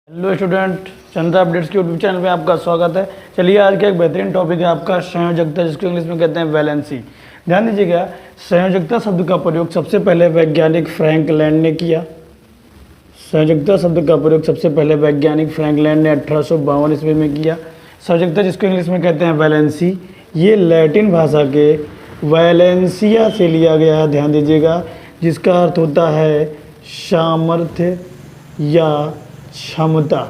Hello student, Chandra updates के YouTube channel में आपका स्वागत है। चलिए आज का एक बेहतरीन टॉपिक है आपका संयोजकता, जिसको इंग्लिश में कहते हैं वैलेंसी। ध्यान दीजिएगा, संयोजकता शब्द का प्रयोग सबसे पहले वैज्ञानिक फ्रैंक लैंड ने किया। संयोजकता शब्द का प्रयोग सबसे पहले वैज्ञानिक फ्रैंक लैंड ने 1852 ईस्वी में किया। संयोजकता, जिसको इंग्लिश में कहते हैं वैलेंसी, ये लैटिन भाषा के वैलेंसिया से लिया गया है। ध्यान दीजिएगा, जिसका अर्थ होता है सामर्थ्य या क्षमता।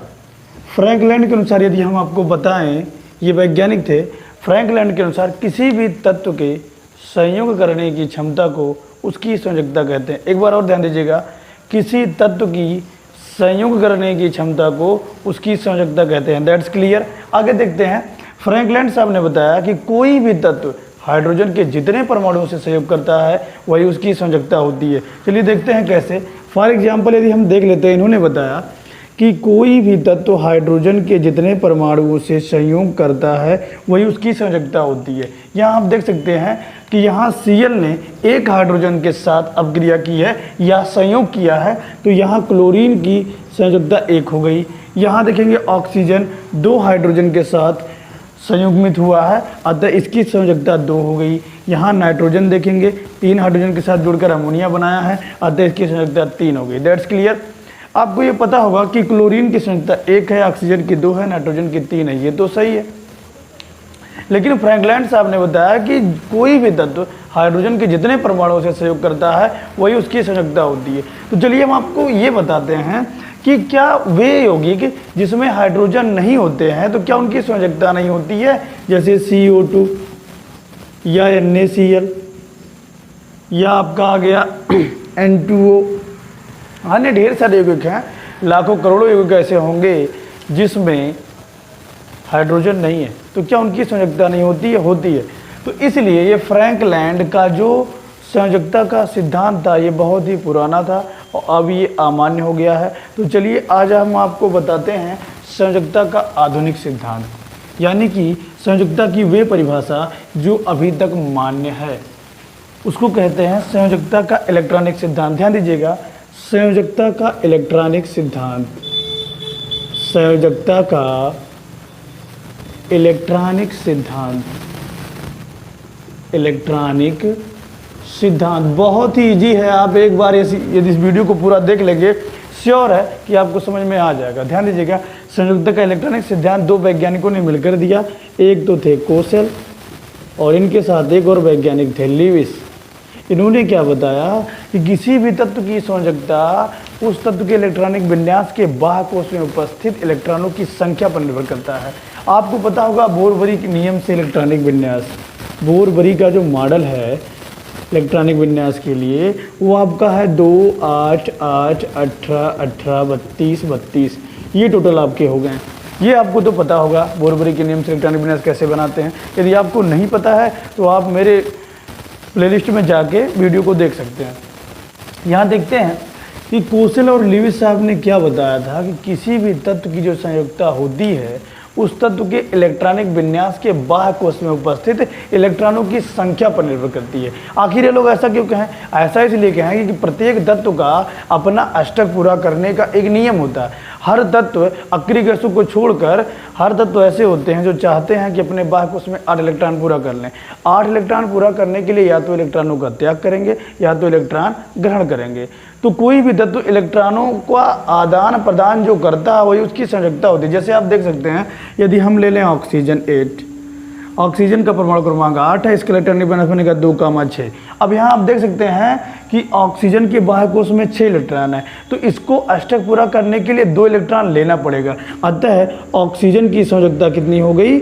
फ्रैंक लैंड के अनुसार यदि हम आपको बताएं, ये वैज्ञानिक थे। फ्रैंक लैंड के अनुसार किसी भी तत्व के संयोग करने की क्षमता को उसकी संयोजकता कहते हैं। एक बार और ध्यान दीजिएगा, किसी तत्व की संयोग करने की क्षमता को उसकी संयोजकता कहते हैं। That's clear. आगे देखते हैं। फ्रैंक लैंड साहब ने बताया कि कोई भी तत्व हाइड्रोजन के जितने परमाणुओं से सहयोग करता है वही उसकी संयोजकता होती है। चलिए देखते हैं कैसे। फॉर एग्जाम्पल यदि हम देख लेते हैं, इन्होंने बताया कि कोई भी तत्व हाइड्रोजन के जितने परमाणुओं से संयोग करता है वही उसकी संयोजकता होती है। यहाँ आप देख सकते हैं कि यहाँ Cl ने एक हाइड्रोजन के साथ अपक्रिया की है या संयोग किया है, तो यहाँ क्लोरीन की संयोजकता 1 हो गई। यहाँ देखेंगे ऑक्सीजन 2 हाइड्रोजन के साथ संयुग्मित हुआ है, अतः इसकी संयोजकता 2 हो गई। यहाँ नाइट्रोजन देखेंगे 3 हाइड्रोजन के साथ जुड़कर अमोनिया बनाया है, अतः इसकी संयोजकता 3 हो गई। That's clear. आपको ये पता होगा कि क्लोरीन की संयोजकता 1 है, ऑक्सीजन की 2 है, नाइट्रोजन की 3 है। ये तो सही है, लेकिन फ्रैंक लैंड साहब ने बताया कि कोई भी तत्व हाइड्रोजन के जितने परमाणुओं से सहयोग करता है वही उसकी संयोजकता होती है। तो चलिए हम आपको ये बताते हैं कि क्या वे यौगिक जिसमें हाइड्रोजन नहीं होते हैं तो क्या उनकी संयोजकता नहीं होती है, जैसे CO2 या NaCl या आपका आ गया N2O। अन्य ढेर सारे यौगिक हैं, लाखों करोड़ों यौगिक ऐसे होंगे जिसमें हाइड्रोजन नहीं है, तो क्या उनकी संयोजकता नहीं होती है? होती है। तो इसलिए ये फ्रैंक लैंड का जो संयोजकता का सिद्धांत था ये बहुत ही पुराना था और अब ये अमान्य हो गया है। तो चलिए आज हम आपको बताते हैं संयोजकता का आधुनिक सिद्धांत, यानी कि संयोजकता की वे परिभाषा जो अभी तक मान्य है, उसको कहते हैं संयोजकता का इलेक्ट्रॉनिक सिद्धांत। ध्यान दीजिएगा, संयोजकता का इलेक्ट्रॉनिक सिद्धांत, संयोजकता का इलेक्ट्रॉनिक सिद्धांत, इलेक्ट्रॉनिक सिद्धांत बहुत ही इजी है। आप एक बार यदि इस वीडियो को पूरा देख लेंगे, श्योर है कि आपको समझ में आ जाएगा। ध्यान दीजिएगा, संयोजकता का इलेक्ट्रॉनिक सिद्धांत 2 वैज्ञानिकों ने मिलकर दिया। एक तो थे कोसेल और इनके साथ एक और वैज्ञानिक थे लीविस। इन्होंने क्या बताया कि किसी भी तत्व की संयोजकता उस तत्व के इलेक्ट्रॉनिक विन्यास के बाह्य कोश में उपस्थित इलेक्ट्रॉनों की संख्या पर निर्भर करता है। आपको पता होगा बोरबरी के नियम से इलेक्ट्रॉनिक विन्यास, बोरबरी का जो मॉडल है इलेक्ट्रॉनिक विन्यास के लिए वो आपका है 2, 8, 8, 18, 18, 32, 32। ये टोटल आपके हो गए। ये आपको तो पता होगा बोरबरी के नियम से इलेक्ट्रॉनिक विन्यास कैसे बनाते हैं। यदि आपको नहीं पता है तो आप मेरे प्लेलिस्ट में जाके वीडियो को देख सकते हैं। यहाँ देखते हैं कि कोसेल और लीविस साहब ने क्या बताया था कि किसी भी तत्व की जो संयोजकता होती है उस तत्व के इलेक्ट्रॉनिक विन्यास के बाह्य कोश में उपस्थित इलेक्ट्रॉनों की संख्या पर निर्भर करती है। आखिर ये लोग ऐसा क्यों कहें? ऐसा इसलिए कहें कि प्रत्येक तत्व का अपना अष्टक पूरा करने का एक नियम होता है। हर तत्व अक्रिय गैसों को छोड़कर हर तत्व ऐसे होते हैं जो चाहते हैं कि अपने बाह्य कोश में 8 इलेक्ट्रॉन पूरा कर लें। 8 इलेक्ट्रॉन पूरा करने के लिए या तो इलेक्ट्रॉनों का त्याग करेंगे या तो इलेक्ट्रॉन ग्रहण करेंगे। तो कोई भी तत्व इलेक्ट्रॉनों का आदान प्रदान जो करता है वही उसकी संयोजकता होती है। जैसे आप देख सकते हैं, यदि हम ले लें ऑक्सीजन 8, ऑक्सीजन का परमाणु क्रमांक 8 है, इसका इलेक्ट्रॉनिक विन्यास बनेगा 2,6। अब यहाँ आप देख सकते हैं कि ऑक्सीजन के बाह्य कोश में 6 इलेक्ट्रॉन है, तो इसको अष्टक पूरा करने के लिए 2 इलेक्ट्रॉन लेना पड़ेगा। अतः ऑक्सीजन की संयोजकता कितनी हो गई?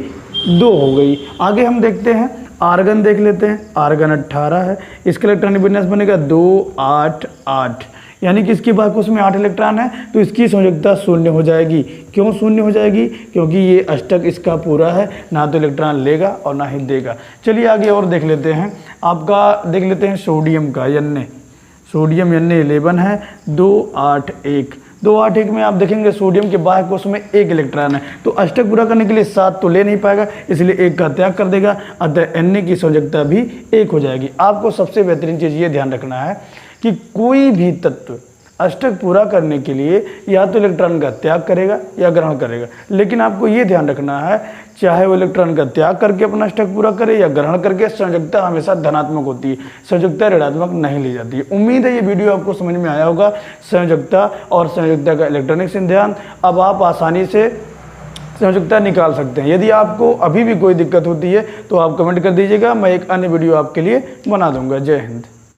2 हो गई। आगे हम देखते हैं, आर्गन देख लेते हैं। आर्गन 18 है, इसका इलेक्ट्रॉनिक विन्यास बनेगा 2, 8, 8, यानी कि इसके बाह्य कोश में 8 इलेक्ट्रॉन है, तो इसकी संयोजकता 0 हो जाएगी। क्यों 0 हो जाएगी? क्योंकि ये अष्टक इसका पूरा है, ना तो इलेक्ट्रॉन लेगा और ना ही देगा। चलिए आगे और देख लेते हैं। आपका देख लेते हैं सोडियम का, Na, सोडियम Na11 है, 2, 8, 1। 2, 8, 1 में आप देखेंगे सोडियम के बाह्य कोश में 1 इलेक्ट्रॉन है, तो अष्टक पूरा करने के लिए 7 तो ले नहीं पाएगा, इसलिए 1 का त्याग कर देगा। अतः Na की संयोजकता भी 1 हो जाएगी। आपको सबसे बेहतरीन चीज़ ये ध्यान रखना है कि कोई भी तत्व अष्टक पूरा करने के लिए या तो इलेक्ट्रॉन का त्याग करेगा या ग्रहण करेगा। लेकिन आपको ये ध्यान रखना है, चाहे वो इलेक्ट्रॉन का त्याग करके अपना अष्टक पूरा करे या ग्रहण करके, संयोजकता हमेशा धनात्मक होती है, संयोजकता ऋणात्मक नहीं ली जाती है। उम्मीद है ये वीडियो आपको समझ में आया होगा, संयोजकता और संयोजकता का इलेक्ट्रॉनिक सिद्धांत। अब आप आसानी से संयोजकता निकाल सकते हैं। यदि आपको अभी भी कोई दिक्कत होती है तो आप कमेंट कर दीजिएगा, मैं एक अन्य वीडियो आपके लिए बना दूंगा। जय हिंद।